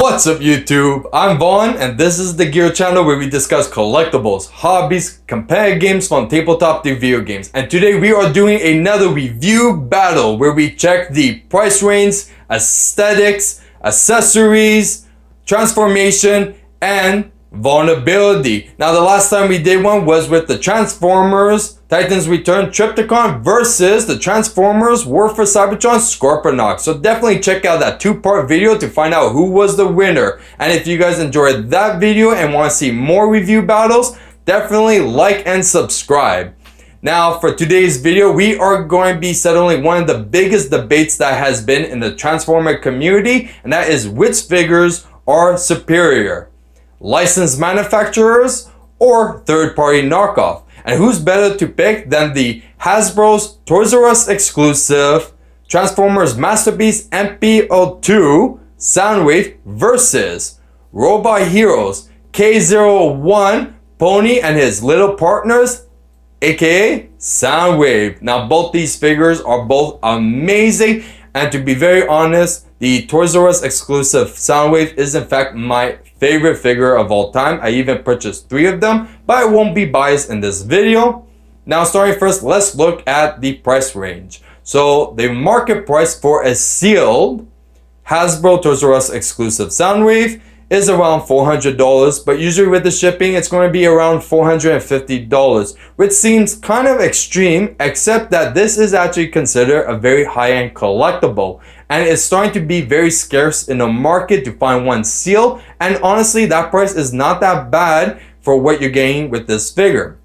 What's up YouTube? I'm Vaughn and this is the Gear channel where we discuss collectibles, hobbies, compare games from tabletop to video games. And today we are doing another review battle where we check the price range, aesthetics, accessories, transformation, and vulnerability. Now the last time we did one was with the Transformers Titans Return Triptychon versus the Transformers War for Cybertron Scorponok. So definitely check out that two-part video to find out who was the winner. And if you guys enjoyed that video and want to see more review battles, definitely like and subscribe. Now for today's video, we are going to be settling one of the biggest debates that has been in the Transformer community, and that is which figures are superior, licensed manufacturers or third-party knockoff. And who's better to pick than the Hasbro's Toys R Us exclusive Transformers Masterpiece MP-02 Soundwave versus Robot Heroes K-01Pony and his little partners, aka Soundwave. Now both these figures are both amazing, and to be very honest, the Toys R Us exclusive Soundwave is in fact my favorite figure of all time. I even purchased 3 of them, but I won't be biased in this video. Now starting first, let's look at the price range. So the market price for a sealed Hasbro Toys R Us exclusive Soundwave is around $400, but usually with the shipping it's going to be around $450, which seems kind of extreme, except that this is actually considered a very high-end collectible, and it's starting to be very scarce in the market to find one sealed, and honestly that price is not that bad for what you're getting with this figure.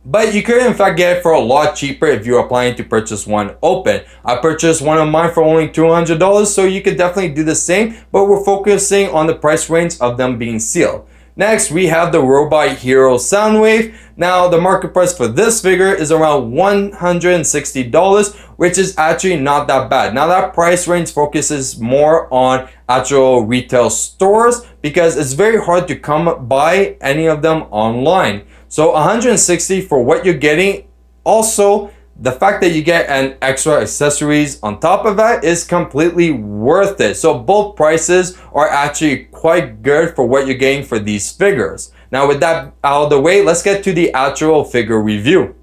But you could in fact get it for a lot cheaper if you are planning to purchase one open. I purchased one of mine for only $200, so you could definitely do the same, but we're focusing on the price range of them being sealed. Next, we have the Robot Hero Soundwave. Now, the market price for this figure is around $160, which is actually not that bad. Now, that price range focuses more on actual retail stores because it's very hard to come by any of them online. So $160 for what you're getting. Also, the fact that you get an extra accessories on top of that is completely worth it. So both prices are actually quite good for what you're getting for these figures. Now with that out of the way, let's get to the actual figure review.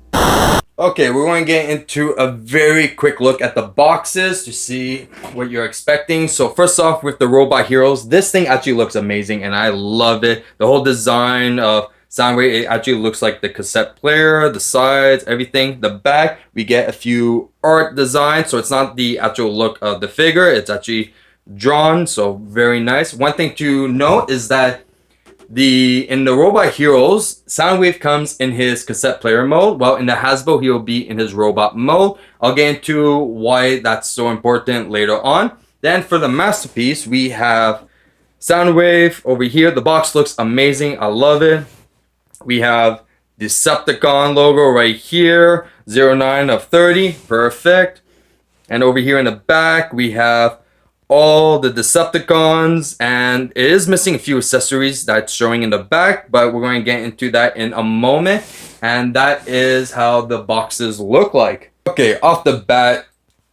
Okay, we're going to get into a very quick look at the boxes to see what you're expecting. So first off, with the Robot Heroes, this thing actually looks amazing and I love it. The whole design of Soundwave, it actually looks like the cassette player, the sides, everything. The back, we get a few art designs, so it's not the actual look of the figure, it's actually drawn, so very nice. One thing to note is that in the Robot Heroes, Soundwave comes in his cassette player mode, while in the Hasbro, he will be in his robot mode. I'll get into why that's so important later on. Then for the Masterpiece, we have Soundwave over here. The box looks amazing, I love it. We have Decepticon logo right here, 09 of 30, perfect. And over here in the back, we have all the Decepticons, and it is missing a few accessories that's showing in the back, but we're going to get into that in a moment. And that is how the boxes look like. Okay, off the bat,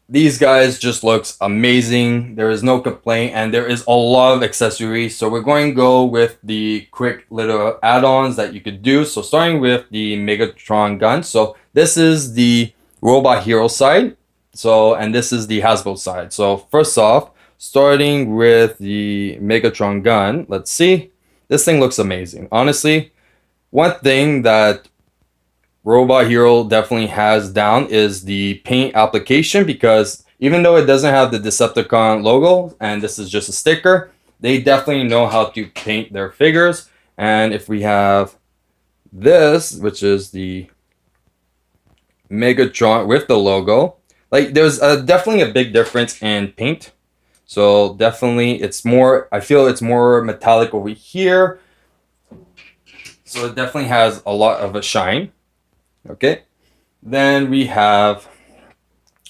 these guys just looks amazing. There is no complaint, and there is a lot of accessories. So we're going to go with the quick little add-ons that you could do. So starting with the Megatron gun. So this is the Robot Hero side. So, and this is the Hasbro side. So first off, starting with the Megatron gun, let's see. This thing looks amazing. Honestly, one thing that Robot Hero definitely has down is the paint application, because even though it doesn't have the Decepticon logo and this is just a sticker, they definitely know how to paint their figures. And if we have this, which is the Megatron with the logo, like there's definitely a big difference in paint. So definitely it's more, I feel it's more metallic over here. So it definitely has a lot of a shine. Okay, then we have,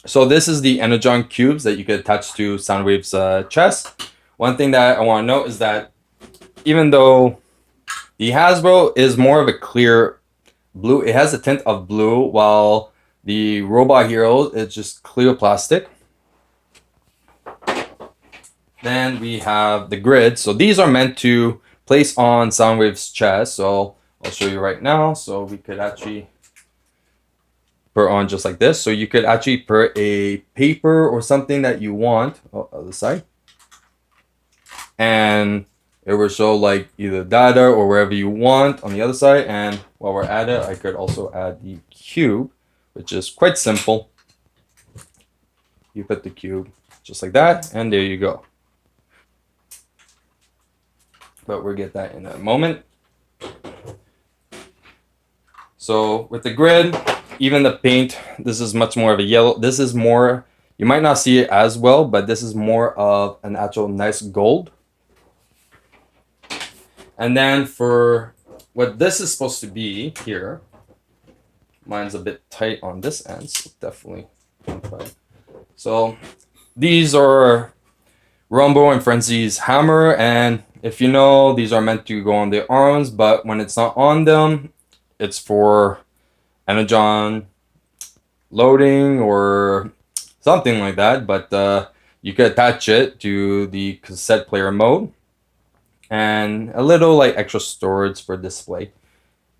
so this is the Energon cubes that you could attach to Soundwave's chest. One thing that I want to note is that even though the Hasbro is more of a clear blue, it has a tint of blue, while the Robot Heroes is just clear plastic. Then we have the grid. So these are meant to place on Soundwave's chest. So I'll show you right now. So we could actually put on just like this. So you could actually put a paper or something that you want. Oh, other side. And it will show like either data or wherever you want on the other side. And while we're at it, I could also add the cube, which is quite simple. You put the cube just like that, and there you go. But we'll get that in a moment. So with the grid, even the paint, this is much more of a yellow. This is more, you might not see it as well, but this is more of an actual nice gold. And then for what this is supposed to be here, mine's a bit tight on this end, so definitely. So these are Rumble and Frenzy's hammer, and if you know, these are meant to go on their arms, but when it's not on them, it's for energon loading or something like that. But you can attach it to the cassette player mode, and a little like extra storage for display.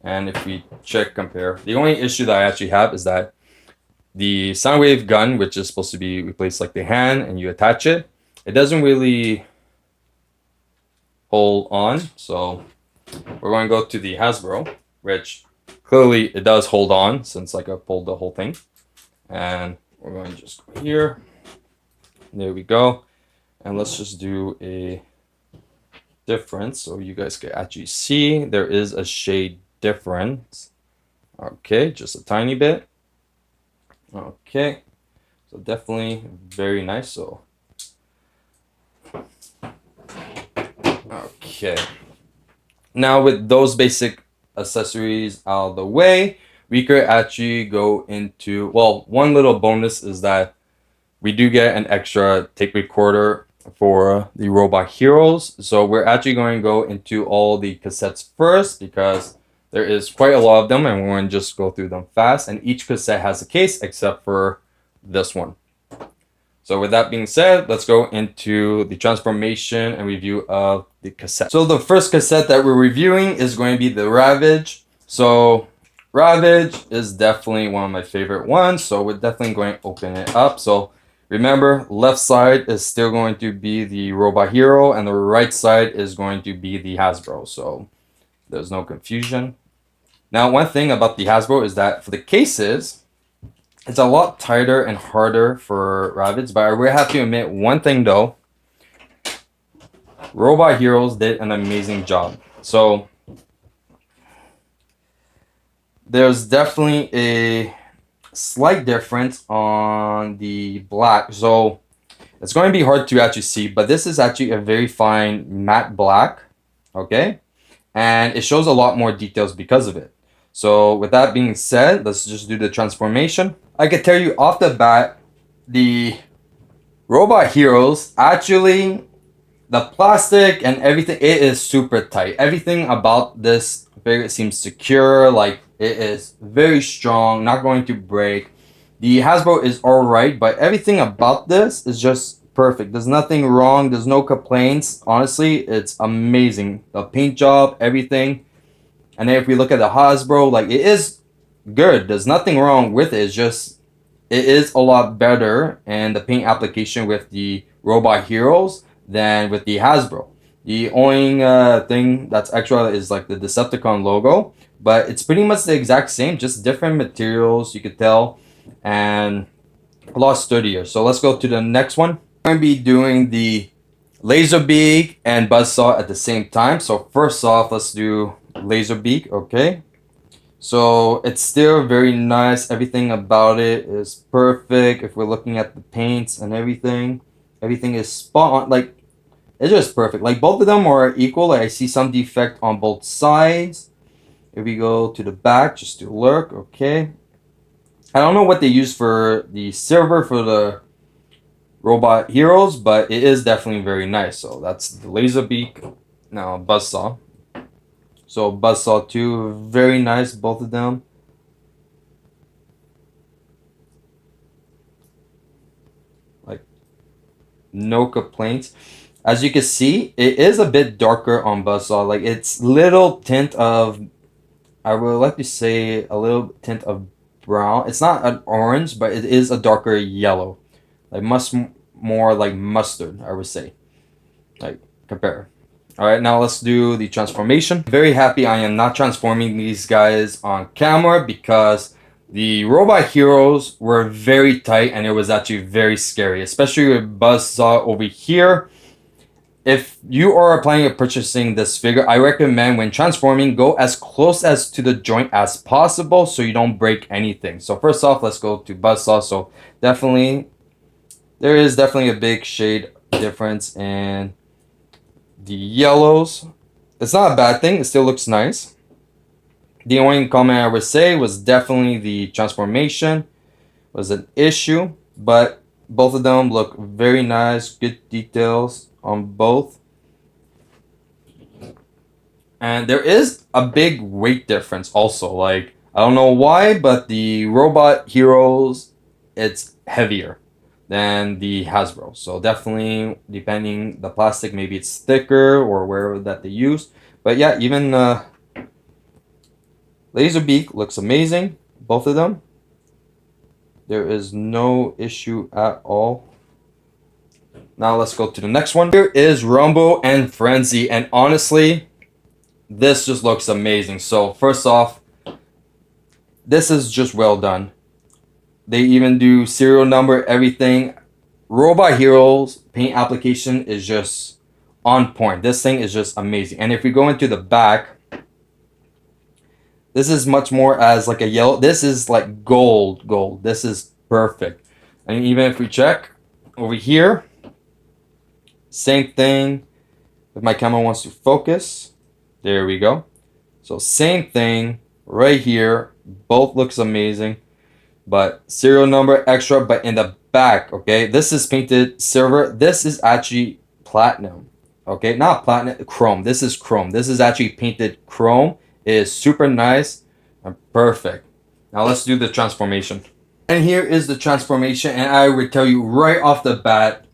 And if we check compare, the only issue that I actually have is that the Soundwave gun, which is supposed to be replaced like the hand, and you attach it, it doesn't really hold on. So we're going to go to the Hasbro, which clearly it does hold on since like I pulled the whole thing. And we're going to just go here. There we go. And let's just do a difference so you guys can actually see there is a shade difference. Okay, just a tiny bit. Okay, so definitely very nice. So okay, now with those basic accessories out of the way, we could actually go into, well, one little bonus is that we do get an extra tape recorder for the Robot Heroes. So we're actually going to go into all the cassettes first because there is quite a lot of them, and we're going to just go through them fast. And each cassette has a case except for this one. So with that being said, let's go into the transformation and review of the cassette. So the first cassette that we're reviewing is going to be the Ravage. So Ravage is definitely one of my favorite ones. So we're definitely going to open it up. So remember, left side is still going to be the Robot Hero, and the right side is going to be the Hasbro. So there's no confusion. Now, one thing about the Hasbro is that for the cases, it's a lot tighter and harder for Ravage, but I will have to admit one thing though. Robot Heroes did an amazing job. So there's definitely a slight difference on the black. So it's going to be hard to actually see, but this is actually a very fine matte black. Okay. And it shows a lot more details because of it. So with that being said, let's just do the transformation. I can tell you off the bat, the Robot Heroes, actually, the plastic and everything, it is super tight. Everything about this figure seems secure, like it is very strong, not going to break. The Hasbro is alright, but everything about this is just perfect. There's nothing wrong, there's no complaints. Honestly, it's amazing. The paint job, everything. And then if we look at the Hasbro, like it is good. There's nothing wrong with it. It's just, it is a lot better in the paint application with the Robot Heroes than with the Hasbro. The only thing that's extra is like the Decepticon logo, but it's pretty much the exact same, just different materials, you could tell, and a lot sturdier. So let's go to the next one. I'm going to be doing the Laserbeak and Buzzsaw at the same time. So first off, let's do Laserbeak. Okay, so it's still very nice. Everything about it is perfect. If we're looking at the paints and everything is spot on. Like, it's just perfect. Like, both of them are equal. Like, I see some defect on both sides. If we go to the back, just to look. Okay, I don't know what they use for the silver for the Robot Heroes, but it is definitely very nice. So that's the Laserbeak. Now Buzzsaw. So Buzzsaw 2, very nice, both of them. Like, no complaints. As you can see, it is a bit darker on Buzzsaw. Like it's little tint of, I would like to say a little tint of brown. It's not an orange, but it is a darker yellow. Like more like mustard, I would say. Like compare. Alright, now let's do the transformation. Very happy I am not transforming these guys on camera because the robot heroes were very tight and it was actually very scary, especially with Buzzsaw over here. If you are planning on purchasing this figure, I recommend when transforming, go as close as to the joint as possible so you don't break anything. So first off, let's go to Buzzsaw. So definitely, there is definitely a big shade difference in the yellows. It's not a bad thing. It still looks nice. The only comment I would say was definitely the transformation was an issue, but both of them look very nice. Good details on both. And there is a big weight difference also. Like, I don't know why, but the robot heroes, it's heavier than the Hasbro. So definitely, depending the plastic, maybe it's thicker or wherever that they use. But yeah, even Laserbeak looks amazing, both of them. There is no issue at all. Now let's go to the next one. Here is Rumble and Frenzy, and honestly, this just looks amazing. So first off, this is just well done. They even do serial number, everything. Robot Heroes paint application is just on point. This thing is just amazing. And if we go into the back, this is much more as like a yellow. This is like gold. This is perfect. And even if we check over here, same thing. If my camera wants to focus, there we go. So same thing right here. Both looks amazing. But serial number extra, but in the back, okay? This is painted silver. This is actually platinum. Okay, not platinum, chrome. This is chrome. This is actually painted chrome. It is super nice and perfect. Now let's do the transformation. And here is the transformation, and I would tell you right off the bat,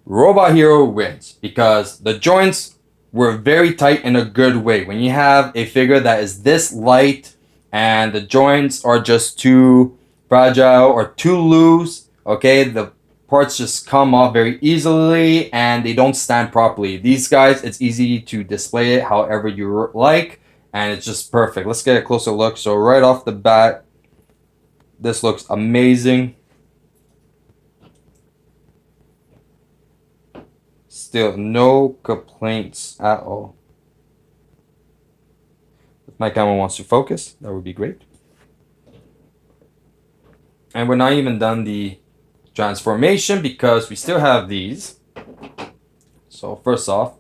Robot Hero wins because the joints were very tight in a good way. When you have a figure that is this light and the joints are just too fragile or too loose, okay, the parts just come off very easily and they don't stand properly. These guys, it's easy to display it however you like, and it's just perfect. Let's get a closer look. So right off the bat, this looks amazing. Still no complaints at all. If my camera wants to focus, that would be great. And we're not even done the transformation because we still have these. So first off,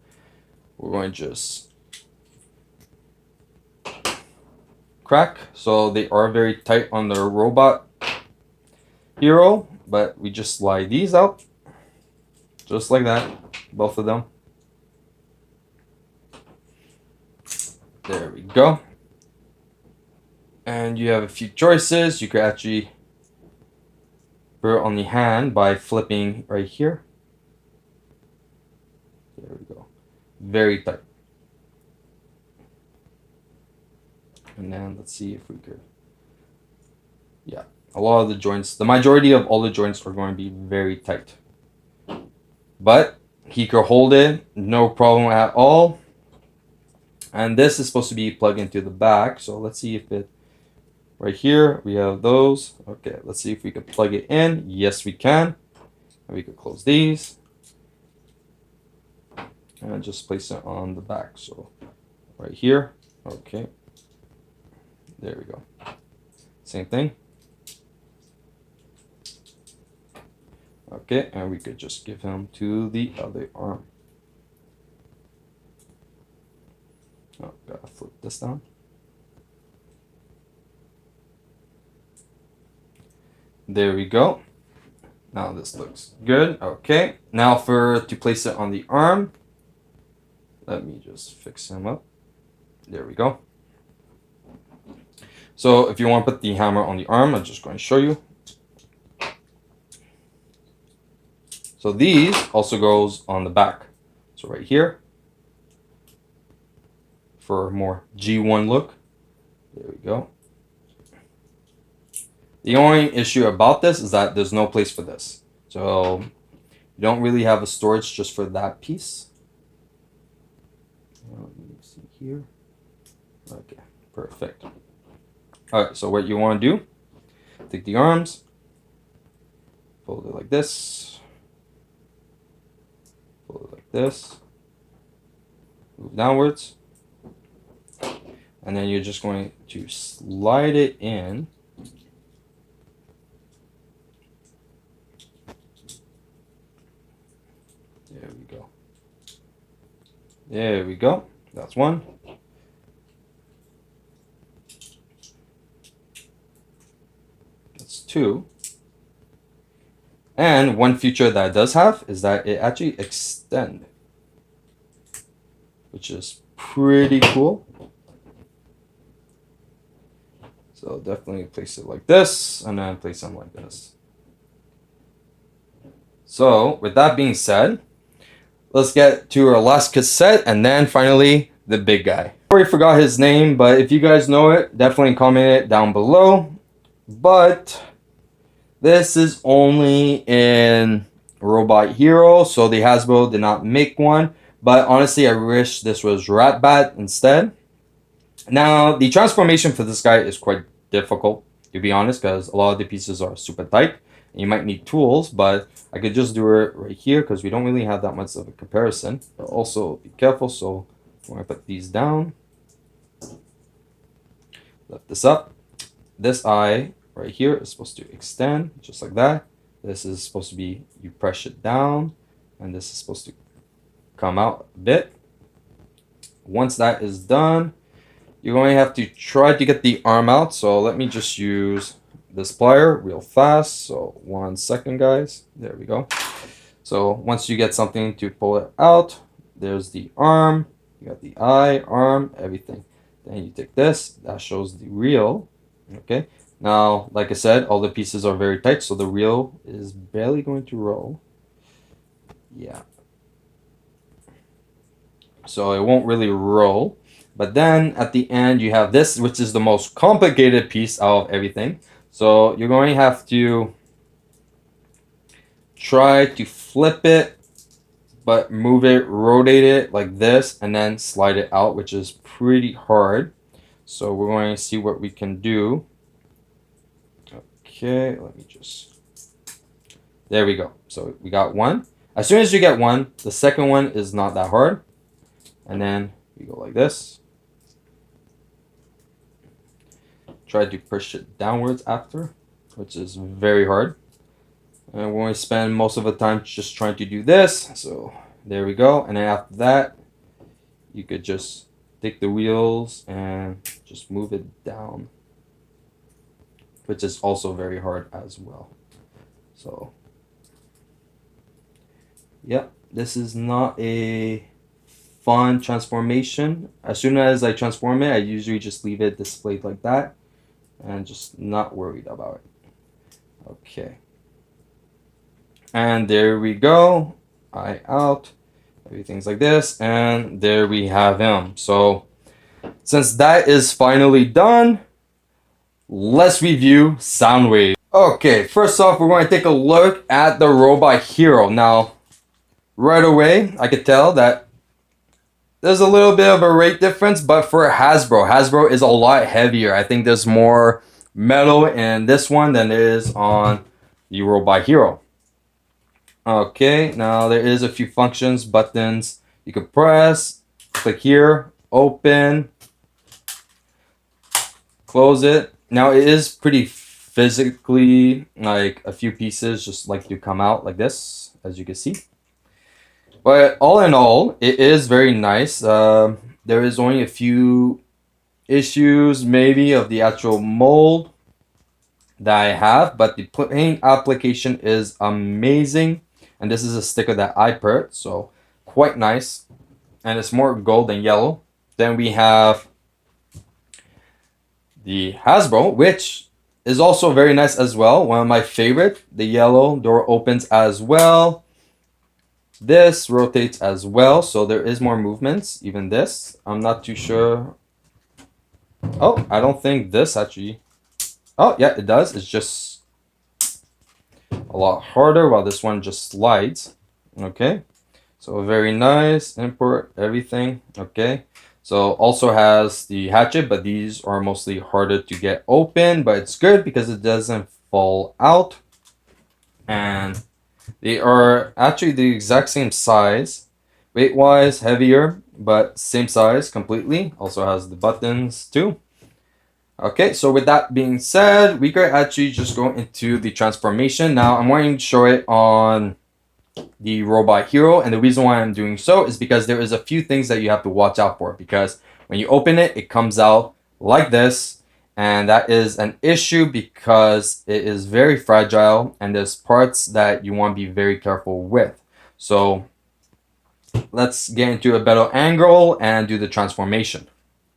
we're going to just crack. So they are very tight on the robot hero, but we just slide these out just like that, both of them. There we go. And you have a few choices. You could actually put it on the hand by flipping right here. There we go. Very tight. And then let's see if we could. Yeah, a lot of the joints, the majority of all the joints are going to be very tight. But he could hold it, no problem at all. And this is supposed to be plugged into the back. So let's see if it, right here, we have those. Okay, let's see if we can plug it in. Yes, we can. And we could close these. And just place it on the back. So right here. Okay. There we go. Same thing. Okay, and we could just give him to the other arm. Oh, gotta flip this down. There we go. Now this looks good. Okay, now to place it on the arm, let me just fix him up. There we go. So if you want to put the hammer on the arm, I'm just going to show you. So these also goes on the back. So right here, for a more G1 look. There we go. The only issue about this is that there's no place for this. So you don't really have a storage just for that piece. Let me see here. Okay, perfect. All right, so what you want to do, take the arms, fold it like this, fold it like this, move downwards, and then you're just going to slide it in. There we go. There we go. That's one. That's two. And one feature that it does have is that it actually extends, which is pretty cool. So definitely place it like this, and then place them like this. So with that being said, let's get to our last cassette, and then finally the big guy. I already forgot his name, but if you guys know it, definitely comment it down below. But this is only in Robot Hero, so the Hasbro did not make one. But honestly, I wish this was Ratbat instead. Now, the transformation for this guy is quite difficult, to be honest, because a lot of the pieces are super tight. And you might need tools, but I could just do it right here because we don't really have that much of a comparison. But also be careful, so I'm going to put these down. Lift this up. This eye right here is supposed to extend, just like that. This is supposed to be, you press it down, and this is supposed to come out a bit. Once that is done, you're going to have to try to get the arm out. So let me just use this plier real fast. So 1 second, guys. There we go. So once you get something to pull it out, there's the arm. You got the eye, arm, everything. Then you take this. That shows the reel. Okay. Now, like I said, all the pieces are very tight, so the reel is barely going to roll. Yeah. So it won't really roll. But then at the end, you have this, which is the most complicated piece out of everything. So you're going to have to try to flip it, but move it, rotate it like this, and then slide it out, which is pretty hard. So we're going to see what we can do. Okay, let me just... There we go. So we got one. As soon as you get one, the second one is not that hard. And then we go like this. Try to push it downwards after, which is very hard. And we're going to spend most of the time just trying to do this. So there we go. And then after that, you could just take the wheels and just move it down, which is also very hard as well. So, yep, this is not a fun transformation. As soon as I transform it, I usually just leave it displayed like that and just not worried about it. Okay. And there we go. Eye out. Everything's like this. And there we have him. So, since that is finally done, let's review Soundwave. Okay, first off, we're going to take a look at the Robot Hero. Now, right away, I could tell that there's a little bit of a rate difference, but for Hasbro is a lot heavier. I think there's more metal in this one than there is on the Robot Hero. Okay, now there is a few functions, buttons you can press. Click here, open, close it. Now it is pretty physically, like a few pieces just like to come out like this, as you can see. But all in all, it is very nice. There is only a few issues maybe of the actual mold that I have, but the paint application is amazing. And this is a sticker that I put, so quite nice. And it's more gold than yellow. Then we have the Hasbro, which is also very nice as well. One of my favorite. The yellow door opens as well. This rotates as well, so there is more movements. Even this, I'm not too sure. Oh, I don't think this actually. Oh, yeah, it does. It's just a lot harder, while this one just slides. Okay, so very nice. Import everything. Okay, so also has the hatchet, but these are mostly harder to get open, but it's good because it doesn't fall out. And they are actually the exact same size. Weight wise, heavier, but same size completely. Also has the buttons too. Okay, so with that being said, we could actually just go into the transformation. Now, I'm going to show it on the robot hero, and the reason why I'm doing so is because there is a few things that you have to watch out for, because when you open it, it comes out like this, and that is an issue because it is very fragile, and there's parts that you want to be very careful with. So let's get into a better angle and do the transformation.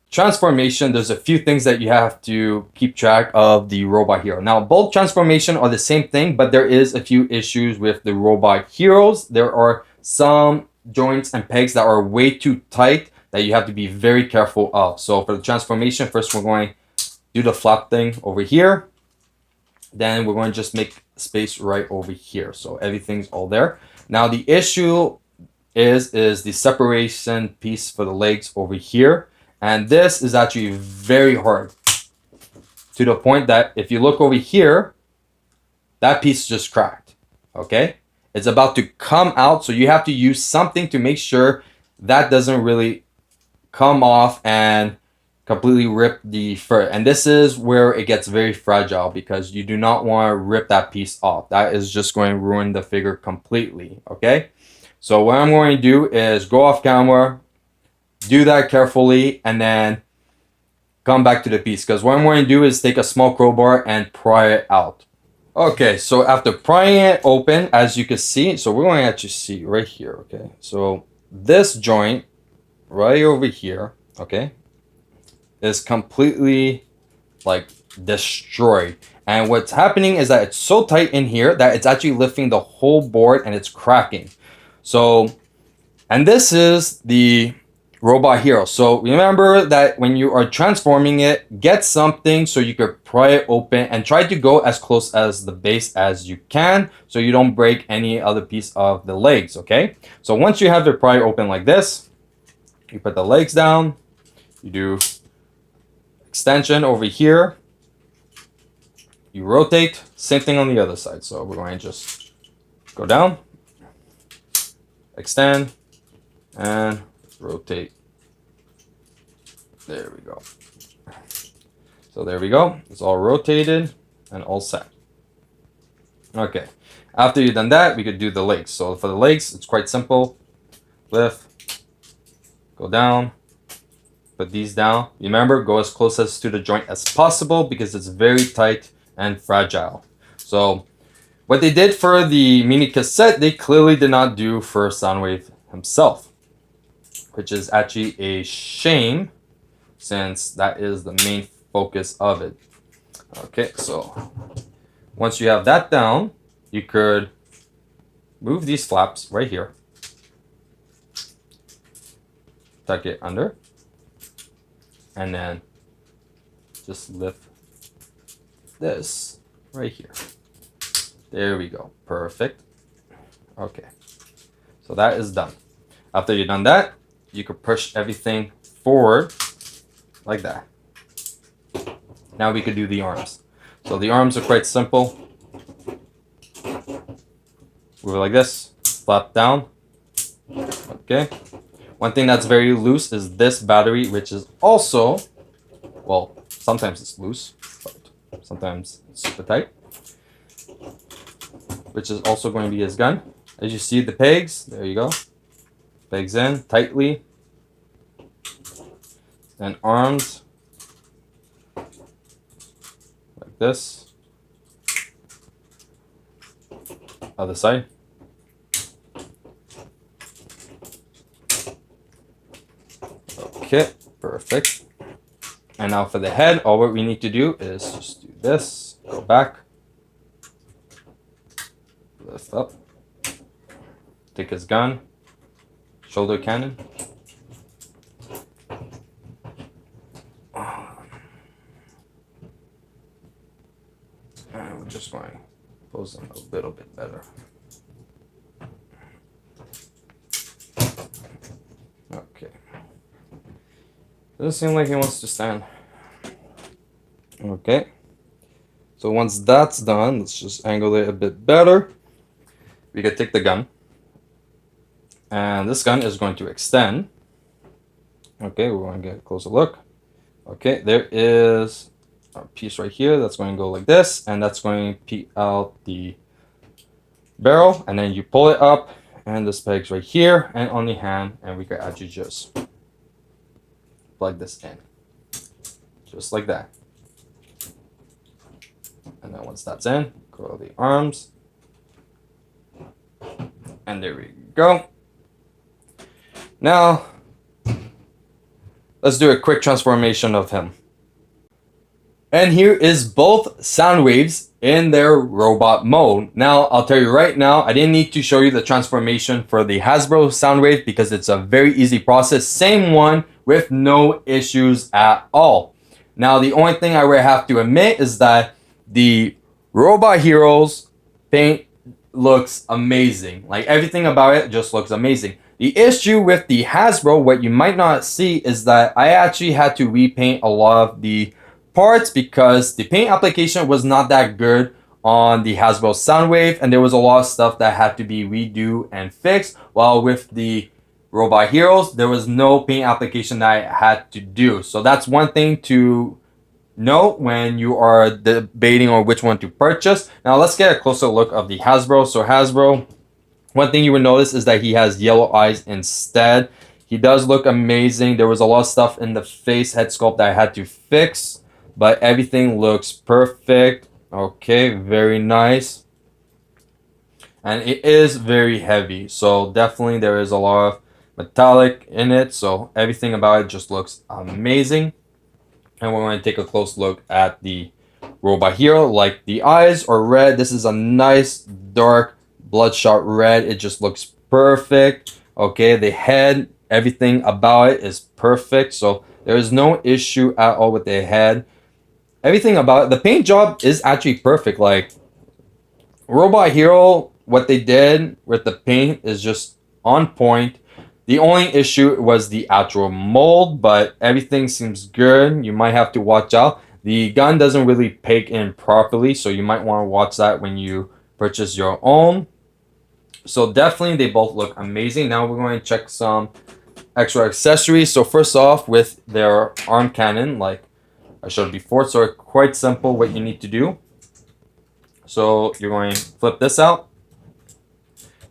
Transformation, there's a few things that you have to keep track of the robot hero. Now, both transformation are the same thing, but there is a few issues with the robot heroes. There are some joints and pegs that are way too tight that you have to be very careful of. So for the transformation, first we're going to do the flap thing over here. Then we're going to just make space right over here. So everything's all there. Now the issue is the separation piece for the legs over here. And this is actually very hard, to the point that if you look over here, that piece just cracked, okay? It's about to come out, so you have to use something to make sure that doesn't really come off and completely rip the fur. And this is where it gets very fragile, because you do not want to rip that piece off. That is just going to ruin the figure completely, okay? So what I'm going to do is go off camera, do that carefully, and then come back to the piece, because what I'm going to do is take a small crowbar and pry it out. Okay, so after prying it open, as you can see, so we're going to actually see right here, okay? So this joint right over here, okay, is completely like destroyed. And what's happening is that it's so tight in here that it's actually lifting the whole board and it's cracking. So, and this is the robot hero. So remember that when you are transforming it, get something so you could pry it open and try to go as close as the base as you can, so you don't break any other piece of the legs, okay? So once you have it pry open like this, you put the legs down, you do extension over here, you rotate, same thing on the other side. So we're going to just go down, extend, and rotate. There we go. So there we go. It's all rotated and all set. Okay. After you've done that, we could do the legs. So for the legs, it's quite simple. Lift, go down, put these down. Remember, go as close as to the joint as possible because it's very tight and fragile. So what they did for the mini cassette, they clearly did not do for Soundwave himself, which is actually a shame, since that is the main focus of it. Okay, so once you have that down, you could move these flaps right here, tuck it under, and then just lift this right here. There we go. Perfect. Okay, so that is done. After you've done that, you could push everything forward like that. Now we could do the arms. So the arms are quite simple. Move it like this, flap down. Okay. One thing that's very loose is this battery, which is also, well, sometimes it's loose, but sometimes it's super tight, which is also going to be his gun. As you see, the pegs, there you go. Pegs in tightly. And arms like this. Other side. Okay, perfect. And now for the head, all what we need to do is just do this, go back, lift up, take his gun, shoulder cannon. And we're just going to pose him a little bit better. Okay. Doesn't seem like he wants to stand. Okay. So once that's done, let's just angle it a bit better. We can take the gun. And this gun is going to extend. Okay, we're going to get a closer look. Okay, there is a piece right here that's going to go like this, and that's going to peek out the barrel, and then you pull it up, and this peg's right here and on the hand, and we can actually just plug this in, just like that. And then once that's in, curl the arms, and there we go. Now, let's do a quick transformation of him. And here is both Soundwaves in their robot mode. Now, I'll tell you right now, I didn't need to show you the transformation for the Hasbro Soundwave because it's a very easy process. Same one with no issues at all. Now, the only thing I would have to admit is that the Robot Heroes paint looks amazing. Like, everything about it just looks amazing. The issue with the Hasbro, what you might not see, is that I actually had to repaint a lot of the parts because the paint application was not that good on the Hasbro Soundwave, and there was a lot of stuff that had to be redo and fixed, while with the Robot Heroes there was no paint application that I had to do. So that's one thing to note when you are debating on which one to purchase. Now let's get a closer look of the Hasbro. So Hasbro, one thing you would notice is that he has yellow eyes instead. He does look amazing. There was a lot of stuff in the face head sculpt that I had to fix, but everything looks perfect. Okay, very nice. And it is very heavy, so definitely there is a lot of metallic in it, so everything about it just looks amazing. And we're going to take a close look at the Robot Hero. Like, the eyes are red. This is a nice dark bloodshot red. It just looks perfect. Okay, the head, everything about it is perfect, so there is no issue at all with the head. Everything about it, the paint job is actually perfect. Like, Robot Hero, what they did with the paint is just on point. The only issue was the actual mold, but everything seems good. You might have to watch out. The gun doesn't really peg in properly, so you might want to watch that when you purchase your own. So definitely they both look amazing. Now we're going to check some extra accessories. So first off, with their arm cannon, like I showed before, so quite simple what you need to do. So you're going to flip this out,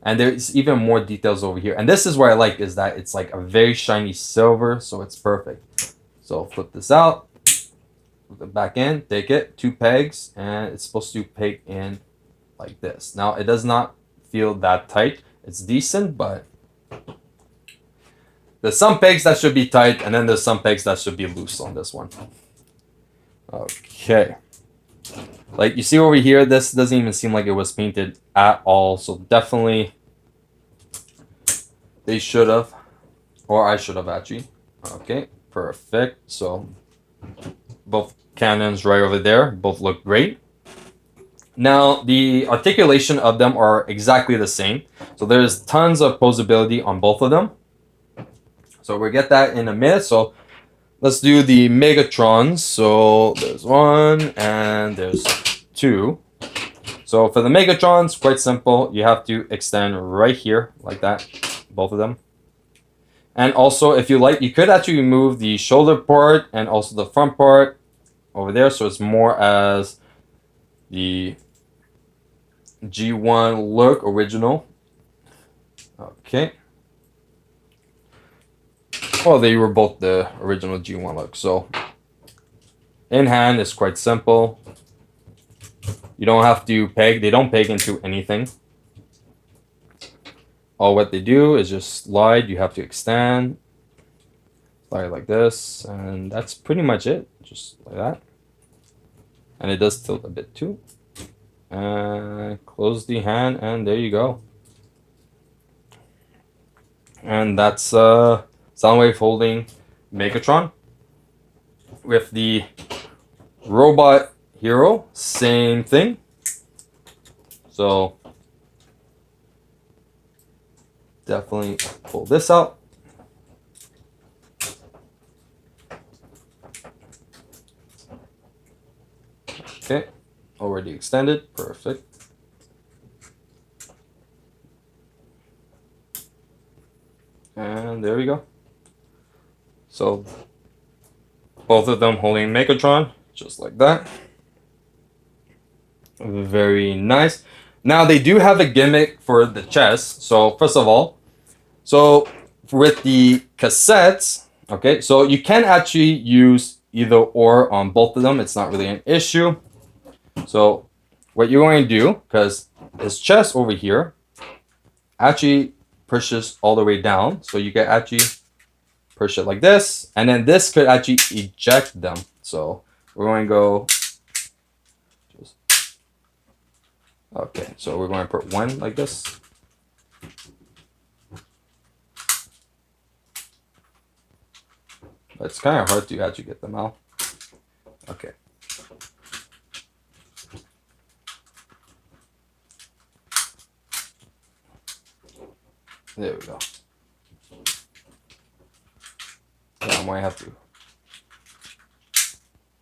and there's even more details over here. And this is what I like, is that it's like a very shiny silver, so it's perfect. So flip this out, flip it back in, take it, 2 pegs, and it's supposed to peg in like this. Now it does not feel that tight. It's decent, but there's some pegs that should be tight, and then there's some pegs that should be loose on this one. Okay. Like, you see over here, this doesn't even seem like it was painted at all. So definitely they should have, or I should have actually. Okay, perfect. So both cannons right over there, both look great. Now the articulation of them are exactly the same. So there's tons of posability on both of them. So we'll get that in a minute. So let's do the Megatrons. So there's 1 and there's 2. So for the Megatrons, quite simple. You have to extend right here like that, both of them. And also, if you like, you could actually remove the shoulder part and also the front part over there, so it's more as the G1 look original. Okay. Well, they were both the original G1 look. So in hand is quite simple. You don't have to peg. They don't peg into anything. All what they do is just slide. You have to extend. Slide like this. And that's pretty much it. Just like that. And it does tilt a bit too. And close the hand, and there you go. And that's Soundwave holding Megatron. With the Robot Hero, same thing. So definitely pull this out. Okay, already extended, perfect. And there we go. So both of them holding Megatron, just like that. Very nice. Now they do have a gimmick for the chest. So first of all, so with the cassettes, okay, so you can actually use either or on both of them. It's not really an issue. So what you're going to do, because this chest over here actually pushes all the way down, so you can actually push it like this, and then this could actually eject them. So we're going to go okay, so we're going to put one like this. It's kind of hard to actually get them out. Okay. There we go. Now I might have to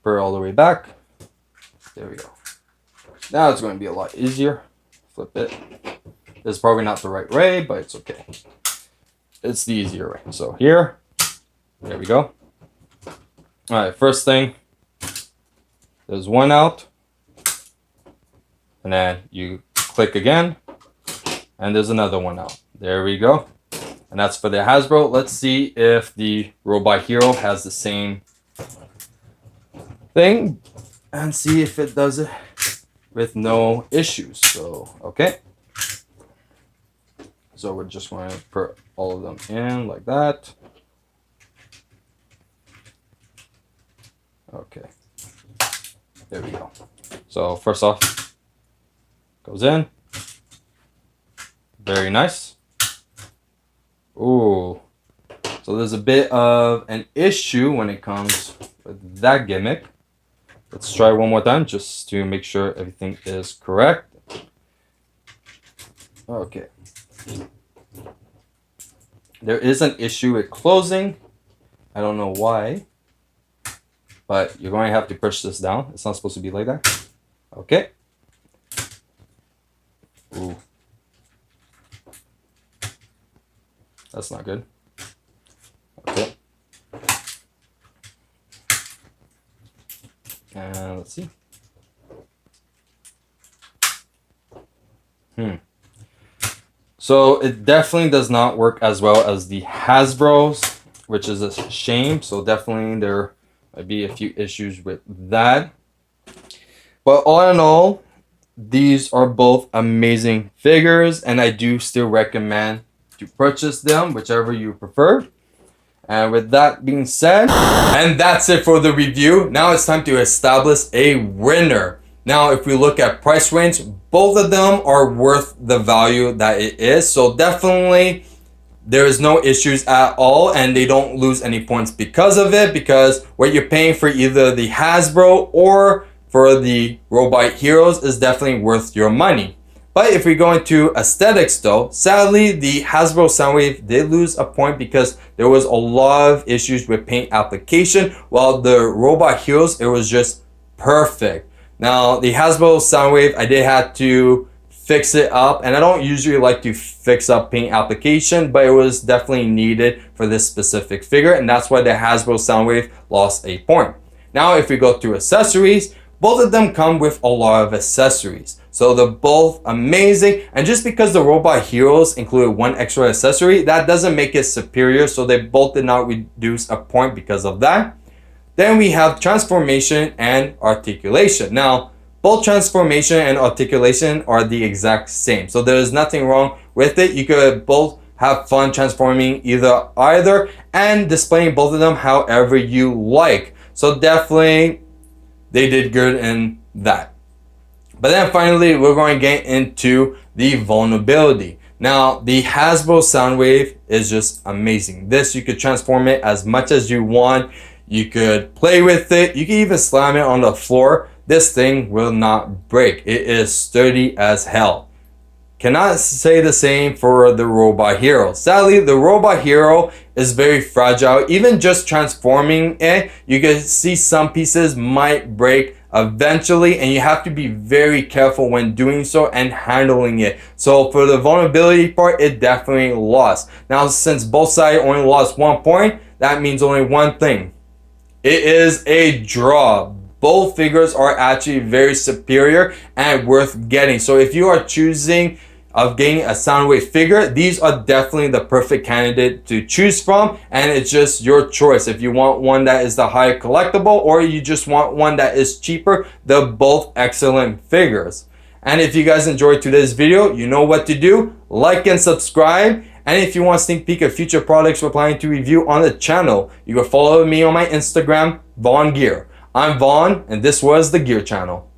put it all the way back. There we go. Now it's going to be a lot easier. Flip it. It's probably not the right way, but it's okay. It's the easier way. So here, there we go. All right, first thing, there's one out. And then you click again, and there's another one out. There we go. And that's for the Hasbro. Let's see if the Robot Hero has the same thing and see if it does it with no issues. So, okay. So we're just going to put all of them in like that. Okay. There we go. So first off, goes in. Very nice. Ooh. So there's a bit of an issue when it comes with that gimmick. Let's try one more time just to make sure everything is correct. Okay. There is an issue with closing. I don't know why. But you're going to have to push this down. It's not supposed to be like that. Okay. Ooh. That's not good. Okay. And let's see. So it definitely does not work as well as the Hasbro's, which is a shame. So definitely there might be a few issues with that. But all in all, these are both amazing figures, and I do still recommend to purchase them, whichever you prefer. And with that being said, and that's it for the review. Now it's time to establish a winner. Now, if we look at price range, both of them are worth the value that it is. So definitely there is no issues at all, and they don't lose any points because of it, because what you're paying for either the Hasbro or for the Robot Heroes is definitely worth your money. But if we go into aesthetics though, sadly the Hasbro Soundwave did lose a point because there was a lot of issues with paint application, while the Robot Heroes, it was just perfect. Now the Hasbro Soundwave, I did have to fix it up, and I don't usually like to fix up paint application, but it was definitely needed for this specific figure, and that's why the Hasbro Soundwave lost a point. Now if we go to accessories, both of them come with a lot of accessories. So they're both amazing, and just because the Robot Heroes included one extra accessory, that doesn't make it superior, so they both did not reduce a point because of that. Then we have transformation and articulation. Now, both transformation and articulation are the exact same, so there is nothing wrong with it. You could both have fun transforming either and displaying both of them however you like. So definitely they did good in that. But then finally, we're going to get into the vulnerability. Now, the Hasbro Soundwave is just amazing. This, you could transform it as much as you want. You could play with it. You can even slam it on the floor. This thing will not break. It is sturdy as hell. Cannot say the same for the Robot Hero. Sadly, the Robot Hero is very fragile. Even just transforming it, you can see some pieces might break eventually, and you have to be very careful when doing so and handling it. So for the vulnerability part, it definitely lost. Now, since both sides only lost 1 point, that means only one thing. It is a draw. Both figures are actually very superior and worth getting. So if you are choosing of getting a Soundwave figure, these are definitely the perfect candidate to choose from, and it's just your choice. If you want one that is the higher collectible, or you just want one that is cheaper, they're both excellent figures. And if you guys enjoyed today's video, you know what to do. Like and subscribe. And if you want a sneak peek of future products we're planning to review on the channel, you can follow me on my Instagram, Vaughn Gear. I'm Vaughn, and this was the Gear Channel.